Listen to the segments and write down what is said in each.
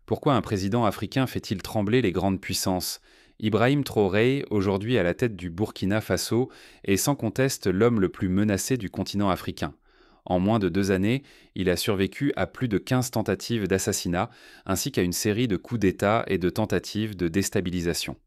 Pourquoi un président africain fait-il trembler les grandes puissances? Ibrahim Traoré, aujourd'hui à la tête du Burkina Faso, est sans conteste l'homme le plus menacé du continent africain. En moins de 2 années, il a survécu à plus de 15 tentatives d'assassinat, ainsi qu'à une série de coups d'État et de tentatives de déstabilisation.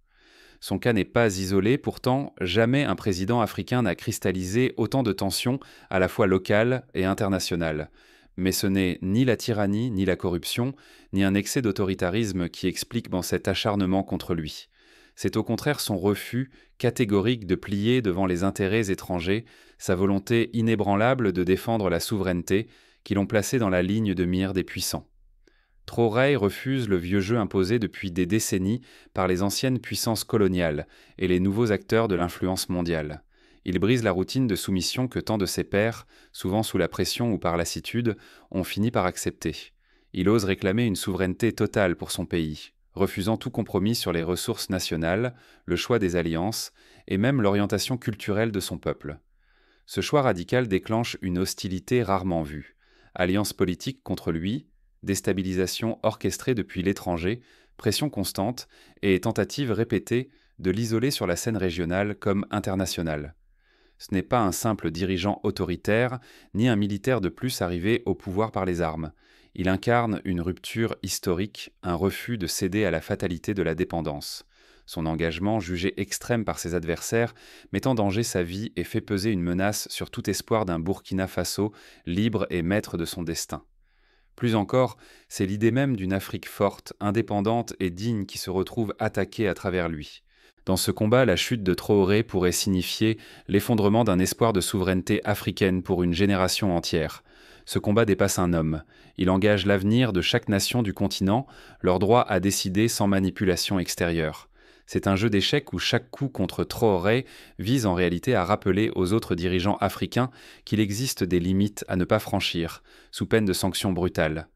Son cas n'est pas isolé, pourtant, jamais un président africain n'a cristallisé autant de tensions à la fois locales et internationales. Mais ce n'est ni la tyrannie, ni la corruption, ni un excès d'autoritarisme qui explique cet acharnement contre lui. C'est au contraire son refus catégorique de plier devant les intérêts étrangers, sa volonté inébranlable de défendre la souveraineté, qui l'ont placé dans la ligne de mire des puissants. Traoré refuse le vieux jeu imposé depuis des décennies par les anciennes puissances coloniales et les nouveaux acteurs de l'influence mondiale. Il brise la routine de soumission que tant de ses pairs, souvent sous la pression ou par lassitude, ont fini par accepter. Il ose réclamer une souveraineté totale pour son pays, refusant tout compromis sur les ressources nationales, le choix des alliances et même l'orientation culturelle de son peuple. Ce choix radical déclenche une hostilité rarement vue. Alliance politique contre lui, déstabilisation orchestrée depuis l'étranger, pression constante et tentative répétée de l'isoler sur la scène régionale comme internationale. Ce n'est pas un simple dirigeant autoritaire, ni un militaire de plus arrivé au pouvoir par les armes. Il incarne une rupture historique, un refus de céder à la fatalité de la dépendance. Son engagement, jugé extrême par ses adversaires, met en danger sa vie et fait peser une menace sur tout espoir d'un Burkina Faso libre et maître de son destin. Plus encore, c'est l'idée même d'une Afrique forte, indépendante et digne qui se retrouve attaquée à travers lui. Dans ce combat, la chute de Traoré pourrait signifier l'effondrement d'un espoir de souveraineté africaine pour une génération entière. Ce combat dépasse un homme. Il engage l'avenir de chaque nation du continent, leur droit à décider sans manipulation extérieure. C'est un jeu d'échecs où chaque coup contre Traoré vise en réalité à rappeler aux autres dirigeants africains qu'il existe des limites à ne pas franchir, sous peine de sanctions brutales.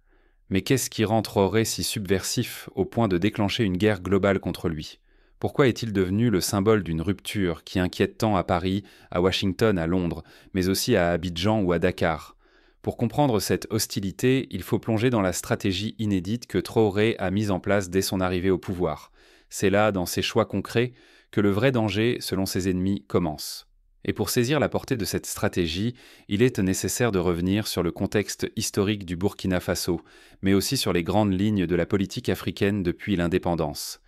Mais qu'est-ce qui rend Traoré si subversif au point de déclencher une guerre globale contre lui? Pourquoi est-il devenu le symbole d'une rupture qui inquiète tant à Paris, à Washington, à Londres, mais aussi à Abidjan ou à Dakar? Pour comprendre cette hostilité, il faut plonger dans la stratégie inédite que Traoré a mise en place dès son arrivée au pouvoir. C'est là, dans ses choix concrets, que le vrai danger, selon ses ennemis, commence. Et pour saisir la portée de cette stratégie, il est nécessaire de revenir sur le contexte historique du Burkina Faso, mais aussi sur les grandes lignes de la politique africaine depuis l'indépendance.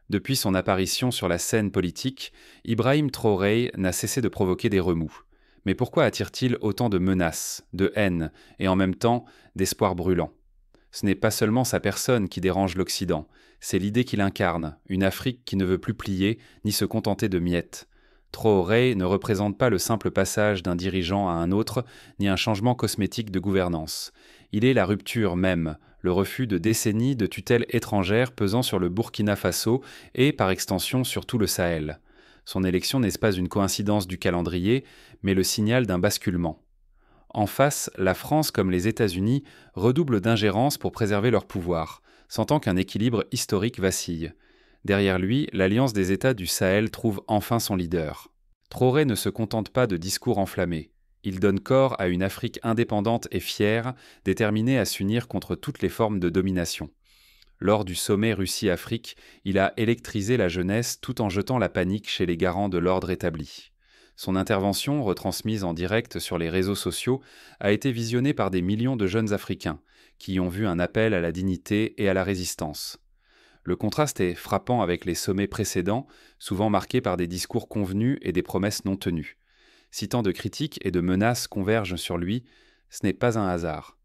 Depuis son apparition sur la scène politique, Ibrahim Traoré n'a cessé de provoquer des remous. Mais pourquoi attire-t-il autant de menaces, de haine et en même temps d'espoir brûlant? Ce n'est pas seulement sa personne qui dérange l'Occident, c'est l'idée qu'il incarne, une Afrique qui ne veut plus plier ni se contenter de miettes. Traoré ne représente pas le simple passage d'un dirigeant à un autre, ni un changement cosmétique de gouvernance. Il est la rupture même, le refus de décennies de tutelle étrangère pesant sur le Burkina Faso et, par extension, sur tout le Sahel. Son élection n'est pas une coïncidence du calendrier, mais le signal d'un basculement. En face, la France comme les États-Unis redoublent d'ingérence pour préserver leur pouvoir, sentant qu'un équilibre historique vacille. Derrière lui, l'Alliance des États du Sahel trouve enfin son leader. Traoré ne se contente pas de discours enflammés. Il donne corps à une Afrique indépendante et fière, déterminée à s'unir contre toutes les formes de domination. Lors du sommet Russie-Afrique, il a électrisé la jeunesse tout en jetant la panique chez les garants de l'ordre établi. Son intervention, retransmise en direct sur les réseaux sociaux, a été visionnée par des millions de jeunes Africains, qui y ont vu un appel à la dignité et à la résistance. Le contraste est frappant avec les sommets précédents, souvent marqués par des discours convenus et des promesses non tenues. Si tant de critiques et de menaces convergent sur lui, ce n'est pas un hasard.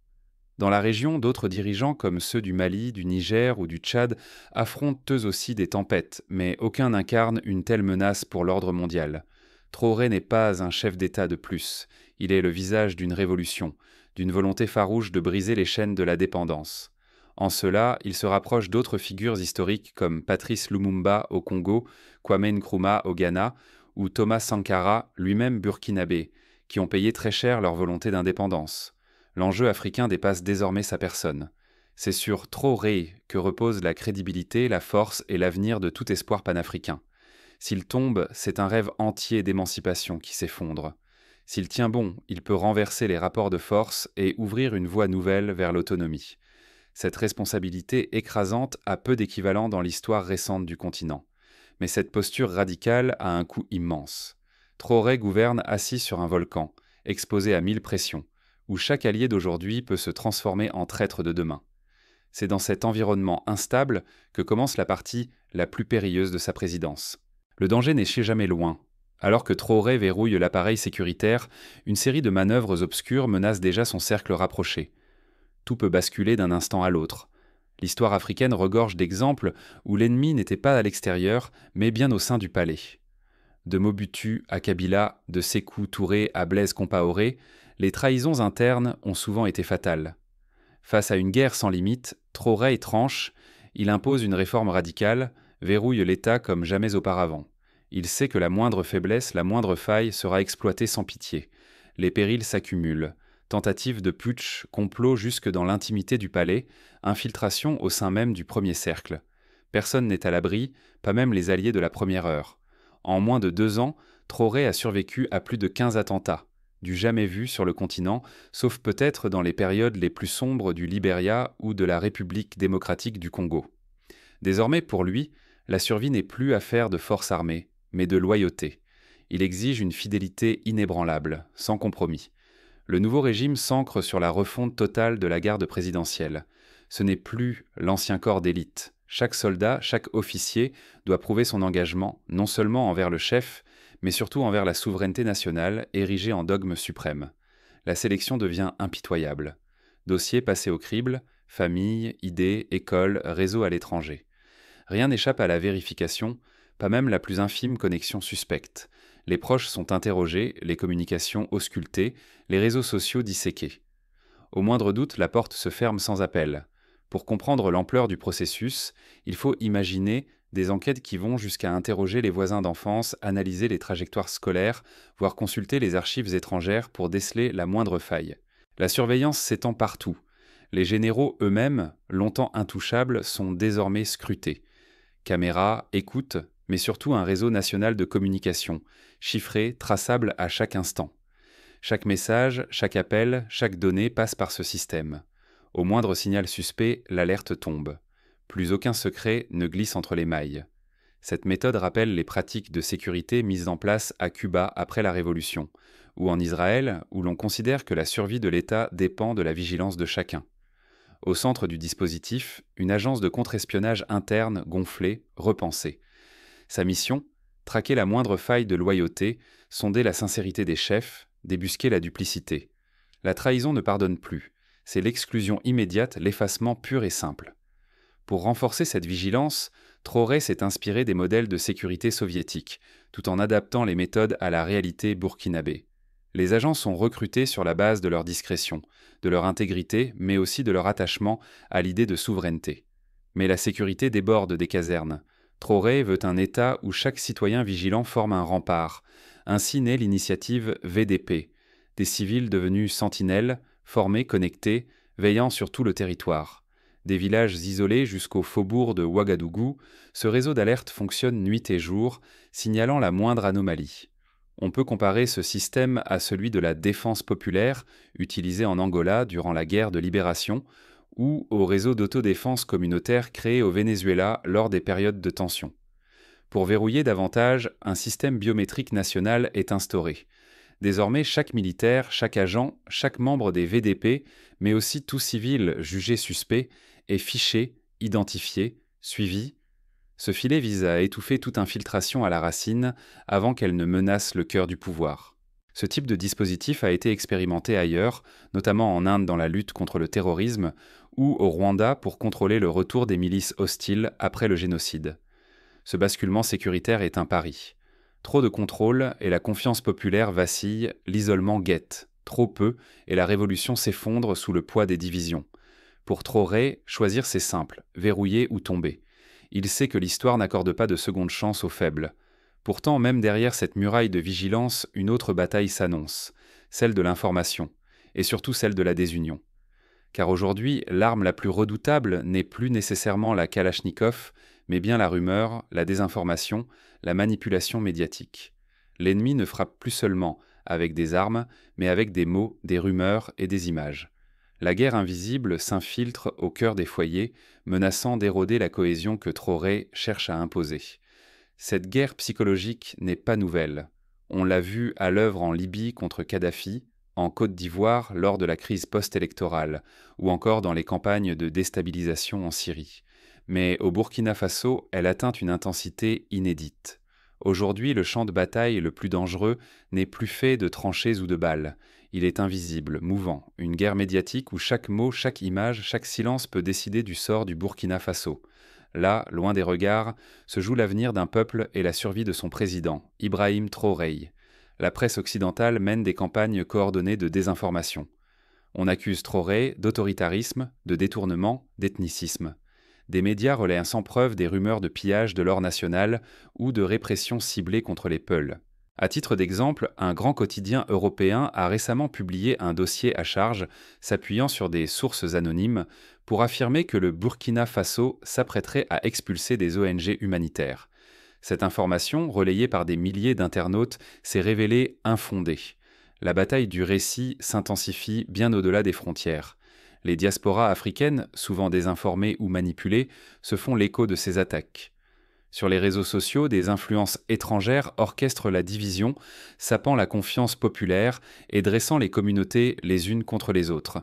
Dans la région, d'autres dirigeants comme ceux du Mali, du Niger ou du Tchad affrontent eux aussi des tempêtes, mais aucun n'incarne une telle menace pour l'ordre mondial. Traoré n'est pas un chef d'État de plus, il est le visage d'une révolution, d'une volonté farouche de briser les chaînes de la dépendance. En cela, il se rapproche d'autres figures historiques comme Patrice Lumumba au Congo, Kwame Nkrumah au Ghana ou Thomas Sankara, lui-même burkinabé, qui ont payé très cher leur volonté d'indépendance. L'enjeu africain dépasse désormais sa personne. C'est sur Traoré que repose la crédibilité, la force et l'avenir de tout espoir panafricain. S'il tombe, c'est un rêve entier d'émancipation qui s'effondre. S'il tient bon, il peut renverser les rapports de force et ouvrir une voie nouvelle vers l'autonomie. Cette responsabilité écrasante a peu d'équivalent dans l'histoire récente du continent. Mais cette posture radicale a un coût immense. Traoré gouverne assis sur un volcan, exposé à 1000 pressions, où chaque allié d'aujourd'hui peut se transformer en traître de demain. C'est dans cet environnement instable que commence la partie la plus périlleuse de sa présidence. Le danger n'est jamais loin. Alors que Traoré verrouille l'appareil sécuritaire, une série de manœuvres obscures menace déjà son cercle rapproché. Tout peut basculer d'un instant à l'autre. L'histoire africaine regorge d'exemples où l'ennemi n'était pas à l'extérieur, mais bien au sein du palais. De Mobutu à Kabila, de Sékou Touré à Blaise Compaoré, les trahisons internes ont souvent été fatales. Face à une guerre sans limite, Traoré tranche, il impose une réforme radicale, verrouille l'État comme jamais auparavant. Il sait que la moindre faiblesse, la moindre faille sera exploitée sans pitié. Les périls s'accumulent. Tentative de putsch, complot jusque dans l'intimité du palais, infiltration au sein même du premier cercle. Personne n'est à l'abri, pas même les alliés de la première heure. En moins de 2 ans, Traoré a survécu à plus de 15 attentats, du jamais vu sur le continent, sauf peut-être dans les périodes les plus sombres du Libéria ou de la République démocratique du Congo. Désormais, pour lui, la survie n'est plus affaire de force armée, mais de loyauté. Il exige une fidélité inébranlable, sans compromis. Le nouveau régime s'ancre sur la refonte totale de la garde présidentielle. Ce n'est plus l'ancien corps d'élite. Chaque soldat, chaque officier doit prouver son engagement, non seulement envers le chef, mais surtout envers la souveraineté nationale, érigée en dogme suprême. La sélection devient impitoyable. Dossiers passés au crible, famille, idées, écoles, réseaux à l'étranger. Rien n'échappe à la vérification, pas même la plus infime connexion suspecte. Les proches sont interrogés, les communications auscultées, les réseaux sociaux disséqués. Au moindre doute, la porte se ferme sans appel. Pour comprendre l'ampleur du processus, il faut imaginer des enquêtes qui vont jusqu'à interroger les voisins d'enfance, analyser les trajectoires scolaires, voire consulter les archives étrangères pour déceler la moindre faille. La surveillance s'étend partout. Les généraux eux-mêmes, longtemps intouchables, sont désormais scrutés. Caméras, écoute, mais surtout un réseau national de communication, chiffré, traçable à chaque instant. Chaque message, chaque appel, chaque donnée passe par ce système. Au moindre signal suspect, l'alerte tombe. Plus aucun secret ne glisse entre les mailles. Cette méthode rappelle les pratiques de sécurité mises en place à Cuba après la Révolution, ou en Israël, où l'on considère que la survie de l'État dépend de la vigilance de chacun. Au centre du dispositif, une agence de contre-espionnage interne gonflée, repensée. Sa mission, traquer la moindre faille de loyauté, sonder la sincérité des chefs, débusquer la duplicité. La trahison ne pardonne plus. C'est l'exclusion immédiate, l'effacement pur et simple. Pour renforcer cette vigilance, Traoré s'est inspiré des modèles de sécurité soviétiques, tout en adaptant les méthodes à la réalité burkinabé. Les agents sont recrutés sur la base de leur discrétion, de leur intégrité, mais aussi de leur attachement à l'idée de souveraineté. Mais la sécurité déborde des casernes. Traoré veut un État où chaque citoyen vigilant forme un rempart. Ainsi naît l'initiative VDP, des civils devenus sentinelles, formés, connectés, veillant sur tout le territoire. Des villages isolés jusqu'au faubourg de Ouagadougou, ce réseau d'alerte fonctionne nuit et jour, signalant la moindre anomalie. On peut comparer ce système à celui de la défense populaire, utilisé en Angola durant la guerre de libération, ou au réseau d'autodéfense communautaire créé au Venezuela lors des périodes de tension. Pour verrouiller davantage, un système biométrique national est instauré. Désormais, chaque militaire, chaque agent, chaque membre des VDP, mais aussi tout civil jugé suspect, est fiché, identifié, suivi. Ce filet vise à étouffer toute infiltration à la racine avant qu'elle ne menace le cœur du pouvoir. Ce type de dispositif a été expérimenté ailleurs, notamment en Inde dans la lutte contre le terrorisme, ou au Rwanda pour contrôler le retour des milices hostiles après le génocide. Ce basculement sécuritaire est un pari. Trop de contrôle et la confiance populaire vacille, l'isolement guette. Trop peu et la révolution s'effondre sous le poids des divisions. Pour Traoré, choisir c'est simple, verrouiller ou tomber. Il sait que l'histoire n'accorde pas de seconde chance aux faibles. Pourtant, même derrière cette muraille de vigilance, une autre bataille s'annonce, celle de l'information, et surtout celle de la désunion. Car aujourd'hui, l'arme la plus redoutable n'est plus nécessairement la Kalachnikov, mais bien la rumeur, la désinformation, la manipulation médiatique. L'ennemi ne frappe plus seulement avec des armes, mais avec des mots, des rumeurs et des images. La guerre invisible s'infiltre au cœur des foyers, menaçant d'éroder la cohésion que Traoré cherche à imposer. Cette guerre psychologique n'est pas nouvelle. On l'a vu à l'œuvre en Libye contre Kadhafi, en Côte d'Ivoire lors de la crise post-électorale, ou encore dans les campagnes de déstabilisation en Syrie. Mais au Burkina Faso, elle atteint une intensité inédite. Aujourd'hui, le champ de bataille le plus dangereux n'est plus fait de tranchées ou de balles. Il est invisible, mouvant, une guerre médiatique où chaque mot, chaque image, chaque silence peut décider du sort du Burkina Faso. Là, loin des regards, se joue l'avenir d'un peuple et la survie de son président, Ibrahim Traoré. La presse occidentale mène des campagnes coordonnées de désinformation. On accuse Traoré d'autoritarisme, de détournement, d'ethnicisme. Des médias relaient sans preuve des rumeurs de pillage de l'or national ou de répression ciblée contre les Peuls. À titre d'exemple, un grand quotidien européen a récemment publié un dossier à charge s'appuyant sur des sources anonymes pour affirmer que le Burkina Faso s'apprêterait à expulser des ONG humanitaires. Cette information, relayée par des milliers d'internautes, s'est révélée infondée. La bataille du récit s'intensifie bien au-delà des frontières. Les diasporas africaines, souvent désinformées ou manipulées, se font l'écho de ces attaques. Sur les réseaux sociaux, des influences étrangères orchestrent la division, sapant la confiance populaire et dressant les communautés les unes contre les autres.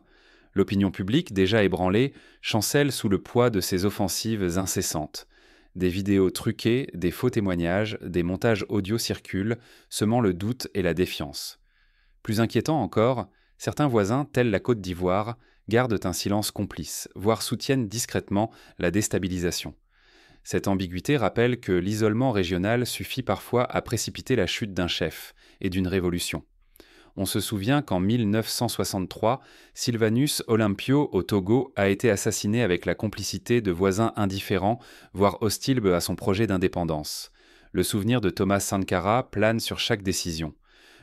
L'opinion publique, déjà ébranlée, chancelle sous le poids de ces offensives incessantes. Des vidéos truquées, des faux témoignages, des montages audio circulent, semant le doute et la défiance. Plus inquiétant encore, certains voisins, tels la Côte d'Ivoire, gardent un silence complice, voire soutiennent discrètement la déstabilisation. Cette ambiguïté rappelle que l'isolement régional suffit parfois à précipiter la chute d'un chef et d'une révolution. On se souvient qu'en 1963, Sylvanus Olympio au Togo a été assassiné avec la complicité de voisins indifférents, voire hostiles à son projet d'indépendance. Le souvenir de Thomas Sankara plane sur chaque décision.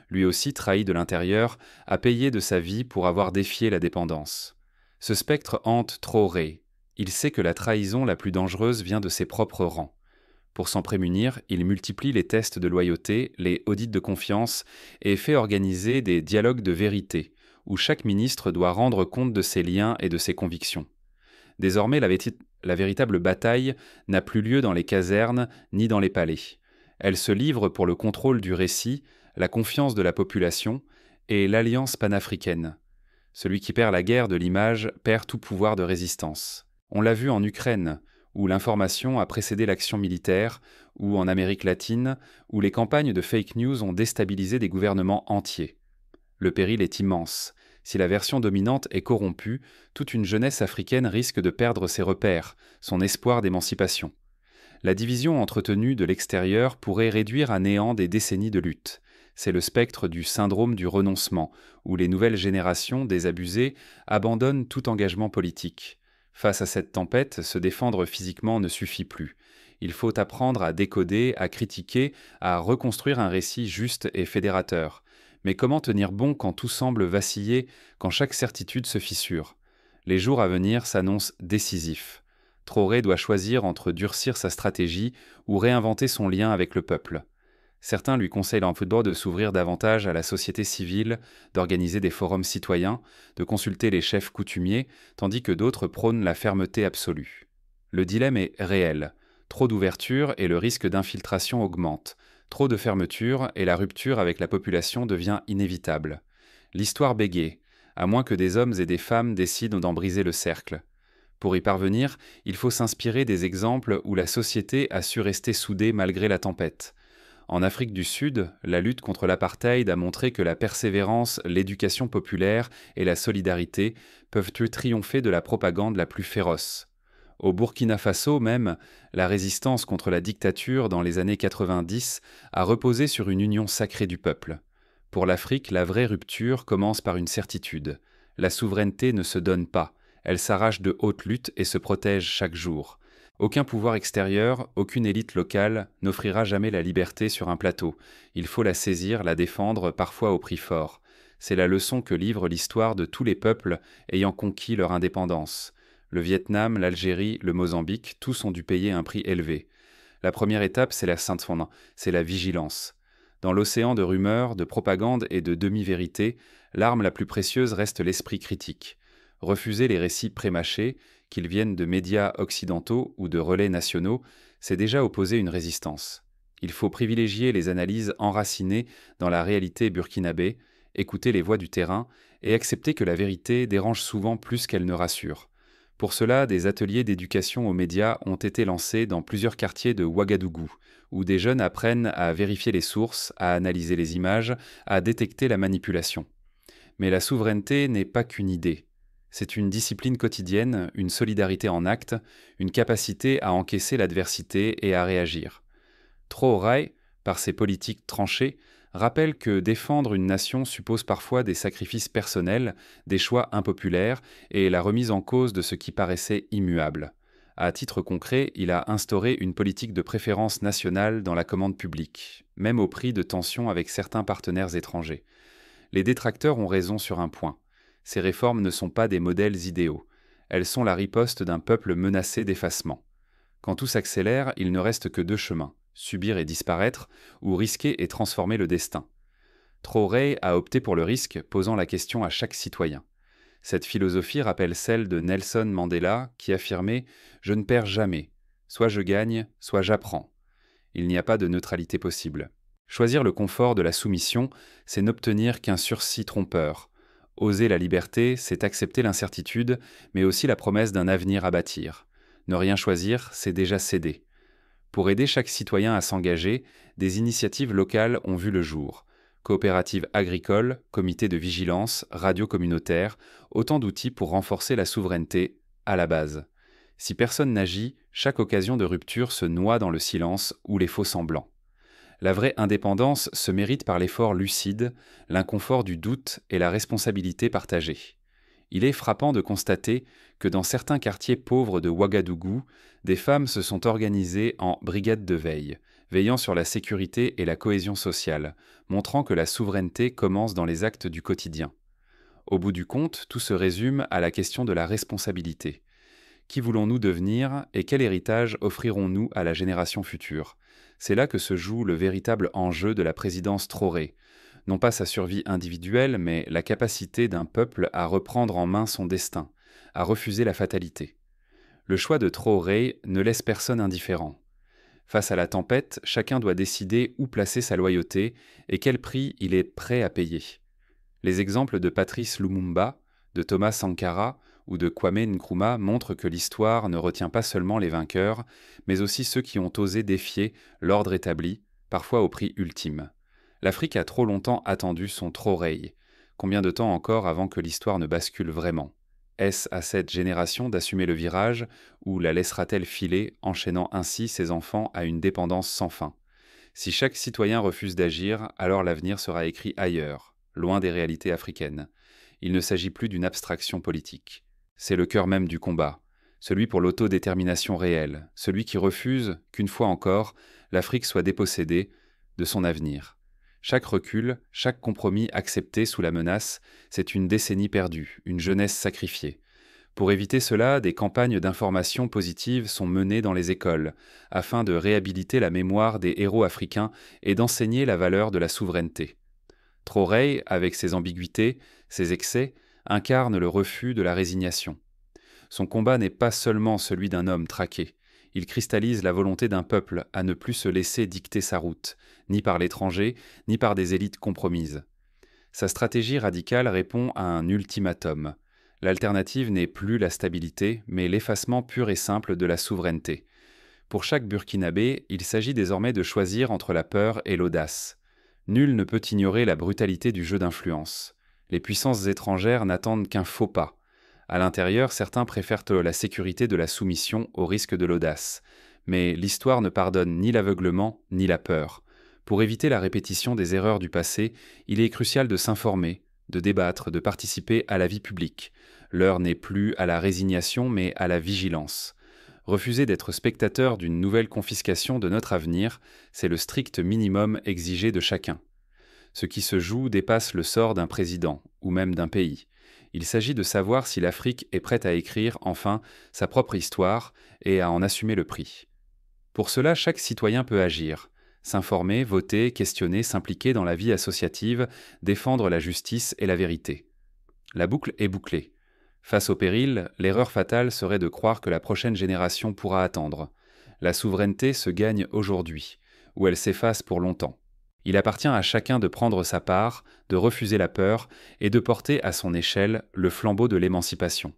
Lui aussi trahi de l'intérieur, a payé de sa vie pour avoir défié la dépendance. Ce spectre hante Traoré. Il sait que la trahison la plus dangereuse vient de ses propres rangs. Pour s'en prémunir, il multiplie les tests de loyauté, les audits de confiance et fait organiser des dialogues de vérité, où chaque ministre doit rendre compte de ses liens et de ses convictions. Désormais, la véritable bataille n'a plus lieu dans les casernes ni dans les palais. Elle se livre pour le contrôle du récit, la confiance de la population et l'alliance panafricaine. Celui qui perd la guerre de l'image perd tout pouvoir de résistance. On l'a vu en Ukraine, où l'information a précédé l'action militaire, ou en Amérique latine, où les campagnes de fake news ont déstabilisé des gouvernements entiers. Le péril est immense. Si la version dominante est corrompue, toute une jeunesse africaine risque de perdre ses repères, son espoir d'émancipation. La division entretenue de l'extérieur pourrait réduire à néant des décennies de lutte. C'est le spectre du syndrome du renoncement, où les nouvelles générations désabusées abandonnent tout engagement politique. Face à cette tempête, se défendre physiquement ne suffit plus. Il faut apprendre à décoder, à critiquer, à reconstruire un récit juste et fédérateur. Mais comment tenir bon quand tout semble vaciller, quand chaque certitude se fissure? Les jours à venir s'annoncent décisifs. Traoré doit choisir entre durcir sa stratégie ou réinventer son lien avec le peuple. Certains lui conseillent en football de s'ouvrir davantage à la société civile, d'organiser des forums citoyens, de consulter les chefs coutumiers, tandis que d'autres prônent la fermeté absolue. Le dilemme est réel. Trop d'ouverture et le risque d'infiltration augmente. Trop de fermeture et la rupture avec la population devient inévitable. L'histoire bégaye, à moins que des hommes et des femmes décident d'en briser le cercle. Pour y parvenir, il faut s'inspirer des exemples où la société a su rester soudée malgré la tempête. En Afrique du Sud, la lutte contre l'apartheid a montré que la persévérance, l'éducation populaire et la solidarité peuvent triompher de la propagande la plus féroce. Au Burkina Faso même, la résistance contre la dictature dans les années 90 a reposé sur une union sacrée du peuple. Pour l'Afrique, la vraie rupture commence par une certitude. La souveraineté ne se donne pas, elle s'arrache de hautes luttes et se protège chaque jour. Aucun pouvoir extérieur, aucune élite locale n'offrira jamais la liberté sur un plateau. Il faut la saisir, la défendre, parfois au prix fort. C'est la leçon que livre l'histoire de tous les peuples ayant conquis leur indépendance. Le Vietnam, l'Algérie, le Mozambique, tous ont dû payer un prix élevé. La première étape, c'est c'est la vigilance. Dans l'océan de rumeurs, de propagande et de demi-vérités, l'arme la plus précieuse reste l'esprit critique. Refuser les récits prémâchés, qu'ils viennent de médias occidentaux ou de relais nationaux, c'est déjà opposer une résistance. Il faut privilégier les analyses enracinées dans la réalité burkinabé, écouter les voix du terrain et accepter que la vérité dérange souvent plus qu'elle ne rassure. Pour cela, des ateliers d'éducation aux médias ont été lancés dans plusieurs quartiers de Ouagadougou, où des jeunes apprennent à vérifier les sources, à analyser les images, à détecter la manipulation. Mais la souveraineté n'est pas qu'une idée. C'est une discipline quotidienne, une solidarité en acte, une capacité à encaisser l'adversité et à réagir. Traoré, par ses politiques tranchées, rappelle que défendre une nation suppose parfois des sacrifices personnels, des choix impopulaires et la remise en cause de ce qui paraissait immuable. À titre concret, il a instauré une politique de préférence nationale dans la commande publique, même au prix de tensions avec certains partenaires étrangers. Les détracteurs ont raison sur un point. Ces réformes ne sont pas des modèles idéaux. Elles sont la riposte d'un peuple menacé d'effacement. Quand tout s'accélère, il ne reste que deux chemins, subir et disparaître, ou risquer et transformer le destin. Traoré a opté pour le risque, posant la question à chaque citoyen. Cette philosophie rappelle celle de Nelson Mandela, qui affirmait « Je ne perds jamais. Soit je gagne, soit j'apprends. » Il n'y a pas de neutralité possible. Choisir le confort de la soumission, c'est n'obtenir qu'un sursis trompeur. Oser la liberté, c'est accepter l'incertitude, mais aussi la promesse d'un avenir à bâtir. Ne rien choisir, c'est déjà céder. Pour aider chaque citoyen à s'engager, des initiatives locales ont vu le jour. Coopératives agricoles, comités de vigilance, radios communautaires, autant d'outils pour renforcer la souveraineté à la base. Si personne n'agit, chaque occasion de rupture se noie dans le silence ou les faux-semblants. La vraie indépendance se mérite par l'effort lucide, l'inconfort du doute et la responsabilité partagée. Il est frappant de constater que dans certains quartiers pauvres de Ouagadougou, des femmes se sont organisées en brigades de veille, veillant sur la sécurité et la cohésion sociale, montrant que la souveraineté commence dans les actes du quotidien. Au bout du compte, tout se résume à la question de la responsabilité. Qui voulons-nous devenir et quel héritage offrirons-nous à la génération future ? C'est là que se joue le véritable enjeu de la présidence Traoré. Non pas sa survie individuelle, mais la capacité d'un peuple à reprendre en main son destin, à refuser la fatalité. Le choix de Traoré ne laisse personne indifférent. Face à la tempête, chacun doit décider où placer sa loyauté et quel prix il est prêt à payer. Les exemples de Patrice Lumumba, de Thomas Sankara ou de Kwame Nkrumah montrent que l'histoire ne retient pas seulement les vainqueurs, mais aussi ceux qui ont osé défier l'ordre établi, parfois au prix ultime. L'Afrique a trop longtemps attendu son Traoré. Combien de temps encore avant que l'histoire ne bascule vraiment ? Est-ce à cette génération d'assumer le virage, ou la laissera-t-elle filer, enchaînant ainsi ses enfants à une dépendance sans fin ? Si chaque citoyen refuse d'agir, alors l'avenir sera écrit ailleurs, loin des réalités africaines. Il ne s'agit plus d'une abstraction politique. C'est le cœur même du combat, celui pour l'autodétermination réelle, celui qui refuse qu'une fois encore, l'Afrique soit dépossédée de son avenir. Chaque recul, chaque compromis accepté sous la menace, c'est une décennie perdue, une jeunesse sacrifiée. Pour éviter cela, des campagnes d'information positive sont menées dans les écoles, afin de réhabiliter la mémoire des héros africains et d'enseigner la valeur de la souveraineté. Traoré, avec ses ambiguïtés, ses excès, incarne le refus de la résignation. Son combat n'est pas seulement celui d'un homme traqué. Il cristallise la volonté d'un peuple à ne plus se laisser dicter sa route, ni par l'étranger, ni par des élites compromises. Sa stratégie radicale répond à un ultimatum. L'alternative n'est plus la stabilité, mais l'effacement pur et simple de la souveraineté. Pour chaque Burkinabé, il s'agit désormais de choisir entre la peur et l'audace. Nul ne peut ignorer la brutalité du jeu d'influence. Les puissances étrangères n'attendent qu'un faux pas. À l'intérieur, certains préfèrent la sécurité de la soumission au risque de l'audace. Mais l'histoire ne pardonne ni l'aveuglement ni la peur. Pour éviter la répétition des erreurs du passé, il est crucial de s'informer, de débattre, de participer à la vie publique. L'heure n'est plus à la résignation, mais à la vigilance. Refuser d'être spectateur d'une nouvelle confiscation de notre avenir, c'est le strict minimum exigé de chacun. Ce qui se joue dépasse le sort d'un président, ou même d'un pays. Il s'agit de savoir si l'Afrique est prête à écrire, enfin, sa propre histoire et à en assumer le prix. Pour cela, chaque citoyen peut agir, s'informer, voter, questionner, s'impliquer dans la vie associative, défendre la justice et la vérité. La boucle est bouclée. Face au péril, l'erreur fatale serait de croire que la prochaine génération pourra attendre. La souveraineté se gagne aujourd'hui, ou elle s'efface pour longtemps. Il appartient à chacun de prendre sa part, de refuser la peur et de porter à son échelle le flambeau de l'émancipation.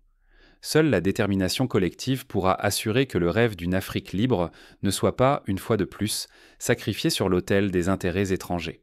Seule la détermination collective pourra assurer que le rêve d'une Afrique libre ne soit pas, une fois de plus, sacrifié sur l'autel des intérêts étrangers.